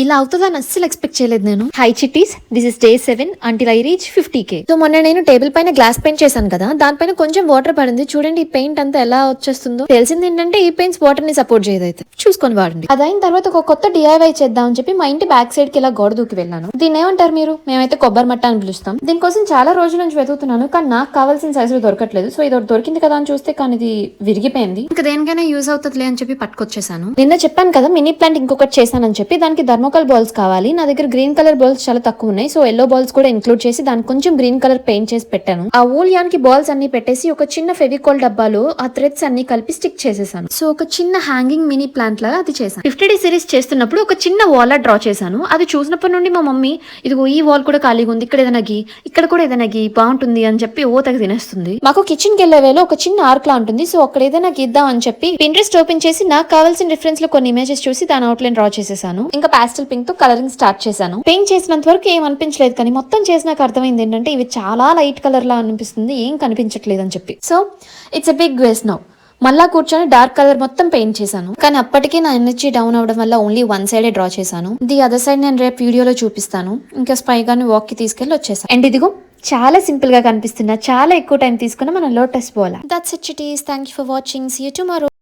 ఇలా అవుతుందని అస్సలు ఎక్స్పెక్ట్ చేయలేదు నేను. High చిట్టీస్, this is day 7 until I reach 50K. So మొన్న నేను టేబుల్ పైన గ్లాస్ పెయింట్ చేశాను కదా, దానిపైన కొంచెం వాటర్ పడింది. చూడండి ఈ పెయింట్ అంతా ఎలా వచ్చేస్తుందో. తెలిసింది ఏంటంటే ఈ పెయింట్స్ వాటర్ ని సపోర్ట్ చేయదు, అయితే చూసుకొని వాడండి. అదైన తర్వాత ఒక కొత్త DIY చేద్దాం అని చెప్పి మా ఇంటి బ్యాక్ సైడ్ కి ఇలా గోడ దూకి వెళ్ళాను. దీన్ని ఏమంటారు మీరు? మేమైతే కొబ్బరి మట్ట అని పిలుస్తాం. దీనికోసం చాలా రోజుల నుంచి వెతుకుతున్నాను, కానీ నాకు కావాల్సిన సైజులో దొరకట్లేదు. సో ఇది దొరికింది కదా అని చూస్తే కానీ ఇది విరిగిపోయింది. ఇంకా దేనికైనా యూజ్ అవుతుందిలే అని చెప్పి పట్టుకొచ్చేసాను. నిన్న చెప్పాను కదా మినీ ప్లాంట్ ఇంకొకటి చేశానని చెప్పి, దానికి థర్మోకాల్ బాల్స్ కావాలి. నా దగ్గర గ్రీన్ కలర్ బాల్స్ చాలా తక్కువ ఉన్నాయి. సో ఎల్లో బాల్స్ కూడా ఇంక్లూడ్ చేసి దానికి కొంచెం గ్రీన్ కలర్ పెయింట్ చేసి పెట్టాను. ఆ ఊల్ యాన్ కి బాల్స్ అన్ని పెట్టేసి ఒక చిన్న ఫెవికాల్ డబ్బాలో ఆ థ్రెడ్స్ అన్ని కలిపి స్టిక్ చేసేసాను. సో ఒక చిన్న హ్యాంగింగ్ మినీ ప్లాంట్ లాగా అది చేశాను. 50D సిరీస్ చేస్తున్నప్పుడు ఒక చిన్న వాల్ డ్రా చేశాను. అది చూసినప్పటి నుండి మా మమ్మీ ఇదిగో ఈ వాల్ కూడా ఖాళీగా ఉంది, ఇక్కడ ఏదైనా గీ, ఇక్కడ కూడా ఏదైనా గీ బాగుంటుంది అని చెప్పి ఓ తగ్గ తినేస్తుంది. మాకు కిచెన్ కి వెళ్లే వేలో ఒక చిన్న ఆర్క్ లా ఉంటుంది. సో అక్కడ ఏదైనా గీద్దాం అని చెప్పి పింట్రెస్ట్ ఓపెన్ చేసి నాకు కావాల్సిన రిఫరెన్స్ లో కొన్ని ఇమేజెస్ చూసి దాని అవుట్లైన్ డ్రా చేసేసాను. ఇంకా పాస్టల్ పింక్ తో కలరింగ్ స్టార్ట్ చేశాను. పెయింట్ చేసినంత వరకు ఏం అనిపించలేదు, కానీ మొత్తం చేసినాక అర్థమైంది ఏంటంటే ఇవి చాలా లైట్ కలర్ లా అనిపిస్తుంది, ఏం కనిపించట్లేదు అని చెప్పి. So it's a big waste now. మళ్ళా కూర్చొని డార్క్ కలర్ మొత్తం పెయింట్ చేశాను. కానీ అప్పటికీ నా ఎనర్జీ డౌన్ అవడం వల్ల ఓన్లీ వన్ సైడే డ్రా చేశాను. ది అదర్ సైడ్ నేను రేపు వీడియోలో చూపిస్తాను. ఇంకా స్పై గాని వాక్ కి తీసుకెళ్లి వచ్చేసాను. అండ్ ఇదిగో చాలా సింపుల్ గా కనిపిస్తున్నా, చాలా ఎక్కువ టైం తీసుకుని మన లోటస్ బాల్. దట్స్ ఇట్ చిటీస్. Thank you for watching. See you tomorrow.